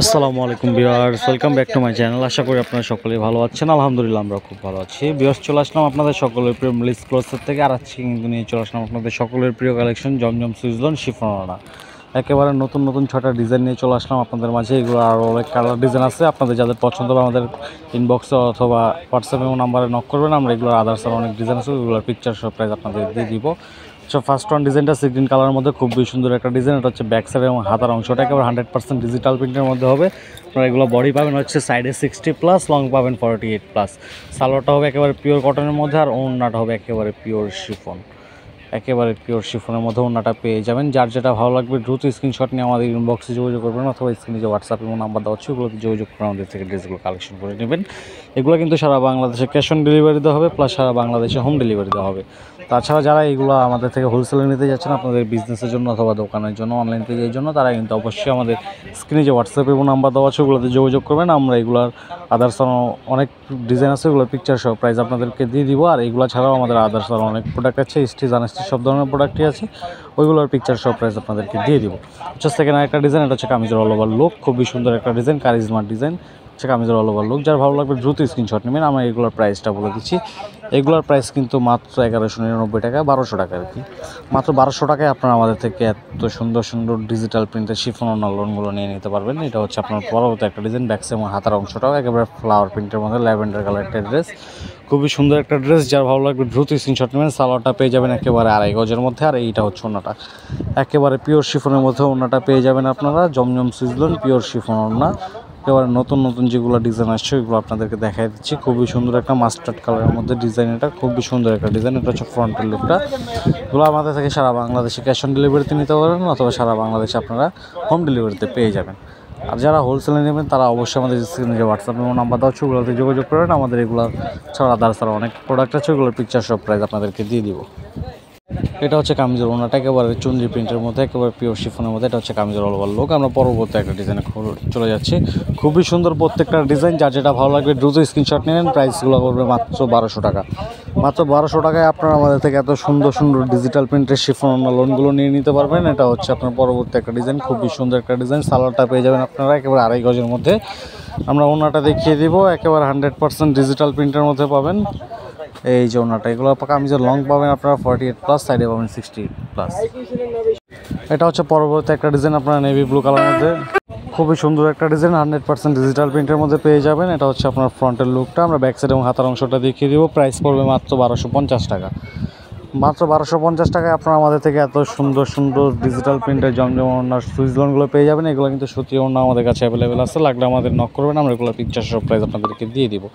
আসসালামু আলাইকুম viewers, welcome back to my channel. আশা করি আপনারা সকলেই ভালো আছেন। আলহামদুলিল্লাহ আমরা খুব ভালো আছি। ভিউয়ার্স, চলে আসলাম আপনাদের সকলের প্রিয় মিলিস ক্লোথসের থেকে। আর আজকে কিন্তু নিয়ে চলে আসলাম আপনাদের সকলের প্রিয় কালেকশন জমজম সুইজলন শিফন ওড়না। একেবারে নতুন নতুন 6টা ডিজাইন নিয়ে চলে আসলাম আপনাদের মাঝে। এগুলো আরও অনেক কালার ডিজাইন আছে। আপনাদের যাদের পছন্দ হবে আমাদের ইনবক্সে অথবা হোয়াটসঅ্যাপে নাম্বারে নক করবেন। আমরা এগুলোর আদার্স অনেক ডিজাইন আছে, ওইগুলোর পিকচার সব প্রাইস আপনাদের দিয়ে দিব। আচ্ছা, ফার্স্ট ওয়ান ডিজাইনটা সি গ্রিন কালারের মধ্যে খুবই সুন্দর একটা ডিজাইন। এটা হচ্ছে ব্যাক সাইড এবং হাতার অংশটা একেবারে 100% ডিজিটাল প্রিন্টের মধ্যে হবে। আপনারা এগুলো বডি পাবেন হচ্ছে সাইডে 60+, লং পাবেন 48+। সালোয়ারটা হবে একেবারে পিওর কটনের মধ্যে, আর ওড়নাটা হবে একেবারে পিওর শিফন। একেবারে পিওর শিফনের মধ্যে ওড়নাটা পেয়ে যাবেন। যার যেটা ভালো লাগবে দ্রুত স্ক্রিনশট নিয়ে আমাদের ইনবক্সে যোগাযোগ করবেন, অথবা স্ক্রিনে যে হোয়াটসঅ্যাপ এবং নাম্বার দেওয়া হচ্ছে ওগুলোতে যোগাযোগ করে আমাদের থেকে ড্রেসগুলো কালেকশন করে নেবেন। এগুলো কিন্তু সারা বাংলাদেশে ক্যাশ অন ডেলিভারি দেওয়া হবে, প্লাস সারা বাংলাদেশে হোম ডেলিভারি দেওয়া হবে। তাছাড়া যারা এগুলো আমাদের থেকে হোলসেলে নিতে যাচ্ছেন আপনাদের বিজনেসের জন্য অথবা দোকানের জন্য, অনলাইন পেজের জন্য, তারা কিন্তু অবশ্যই আমাদের স্ক্রিনে যে হোয়াটসঅ্যাপ এবং নাম্বার দেওয়া আছে ওগুলোতে যোগাযোগ করবেন। আমরা এগুলোর আদার্স অনেক ডিজাইন আছে, এগুলোর পিকচার সহ প্রাইস আপনাদেরকে দিয়ে দিব। আর এগুলো ছাড়াও আমাদের আদার্স অনেক প্রোডাক্ট আছে, স্টিচ আনস্টিচ সব ধরনের প্রোডাক্টই আছে, ওইগুলোর পিকচার সহ প্রাইস আপনাদেরকে দিয়ে দিব। হচ্ছে সেকেন্ড একটা ডিজাইন, এটা হচ্ছে কামিজের অল ওভার লুক, খুবই সুন্দর একটা ডিজাইন, কারিজমার ডিজাইন হচ্ছে কামিজের অল ওভার লুক। যার ভালো লাগবে দ্রুত স্ক্রিনশট নেবেন। আমরা এগুলোর প্রাইসটা বলে দিচ্ছি। এগুলোর প্রাইস কিন্তু মাত্র 1199 টাকা, 1200 টাকা আর কি। মাত্র 1200 টাকায় আপনারা আমাদের থেকে এত সুন্দর সুন্দর ডিজিটাল প্রিন্টের শিফন ওড়না লোনগুলো নিয়ে নিতে পারবেন। এটা হচ্ছে আপনার পরবর্তী একটা ডিজাইন, ব্যাকস এবং হাতার অংশটাও একেবারে ফ্লাওয়ার প্রিন্টের মধ্যে ল্যাভেন্ডার কালার একটা ড্রেস, খুবই সুন্দর একটা ড্রেস। যার ভালো লাগবে দ্রুত স্ক্রিনশট নেবেন। সালোয়ারটা পেয়ে যাবেন একেবারে 2.5 গজের মধ্যে, আর এইটা হচ্ছে ওড়নাটা একেবারে পিওর শিফনের মধ্যে ওড়নাটা পেয়ে যাবেন আপনারা। জমজম সুইজলন পিওর শিফন ওড়না, একেবারে নতুন নতুন যেগুলো ডিজাইন আসছে ওইগুলো আপনাদেরকে দেখাই দিচ্ছি। খুবই সুন্দর একটা মাস্টার্ড কালারের মধ্যে ডিজাইন, এটা খুবই সুন্দর একটা ডিজাইন। এটা হচ্ছে ফ্রন্টের লুকটা। এগুলো আমাদের থেকে সারা বাংলাদেশে ক্যাশ অন ডেলিভারিতে নিতে পারবেন, অথবা সারা বাংলাদেশে আপনারা হোম ডেলিভারিতে পেয়ে যাবেন। আর যারা হোলসেলে নেবেন তারা অবশ্যই আমাদের স্ক্রিনে যে হোয়াটসঅ্যাপ এবং নাম্বার দেওয়া হচ্ছে ওগুলোতে যোগাযোগ করবেন। আমাদের এগুলো ছাড়া আদার্স অনেক প্রোডাক্ট আছে, ওগুলোর পিকচার সব প্রাইস আপনাদেরকে দিয়ে দিব। এটা হচ্ছে কামিজের ওড়নাটা একেবারে চুনরি প্রিন্টের মধ্যে, একেবারে পিওর শিফনের মধ্যে। এটা হচ্ছে কামিজের অল ওভার লুক। আমরা পরবর্তী একটা ডিজাইনে চলে যাচ্ছি। খুবই সুন্দর প্রত্যেকটা ডিজাইন, যার যেটা ভালো লাগবে দ্রুত স্ক্রিনশট নেবেন। প্রাইসগুলো করবে মাত্র 1200 টাকা। মাত্র 1200 টাকায় আপনারা আমাদের থেকে এত সুন্দর সুন্দর ডিজিটাল প্রিন্টের শিফন ওড়না লোনগুলো নিয়ে নিতে পারবেন। এটা হচ্ছে আপনার পরবর্তী একটা ডিজাইন, খুবই সুন্দর একটা ডিজাইন। সালোয়ারটা পেয়ে যাবেন আপনারা একেবারে 2.5 গজের মধ্যে। আমরা ওড়নাটা দেখিয়ে দিব, একেবারে 100% ডিজিটাল প্রিন্টের মধ্যে পাবেন। এই যে ওড়নাটা, এগুলো কামিজের লং পাবেন আপনারা 48+, সাইডে পাবেন 60+। এটা হচ্ছে পরবর্তী একটা ডিজাইন, আপনারা নেভি ব্লু কালারের মধ্যে, খুবই সুন্দর একটা ডিজাইন, 100% ডিজিটাল প্রিন্টের মধ্যে পেয়ে যাবেন। এটা হচ্ছে আপনার ফ্রন্টের লুকটা। আমরা ব্যাক সাইড এবং হাতার অংশটা দেখিয়ে দিব। প্রাইস পড়বে মাত্র 1250 টাকা। মাত্র 1250 টাকায় আপনারা আমাদের থেকে এত সুন্দর সুন্দর ডিজিটাল প্রিন্টের জমজম ওড়নার সুইজলনগুলো পেয়ে যাবেন। এগুলো কিন্তু সত্যি ওড়না আমাদের কাছে অ্যাভেলেবেল আছে, লাগলে আমাদের নক করবেন, আমরা এগুলো পিকচার সব প্রাইস আপনাদেরকে দিয়ে দিব।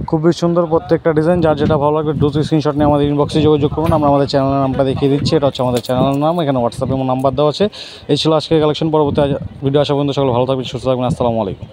খুবই সুন্দর প্রত্যেকটা ডিজাইন, যার যেটা ভালো লাগবে দ্রুত স্ক্রিনশট নিয়ে আমাদের ইনবক্সে যোগাযোগ করুন। আমরা আমাদের চ্যানেলের নামটা দেখিয়ে দিচ্ছি। এটা হচ্ছে আমাদের চ্যানেলের নাম, এখানে হোয়াটসঅ্যাপ এবং নাম্বার দেওয়া আছে। এই ছিল আজকের কালেকশন। পরবর্তী ভিডিও আসা পর্যন্ত সকলে ভালো থাকবেন, সুস্থ থাকবেন। আসসালামু আলাইকুম।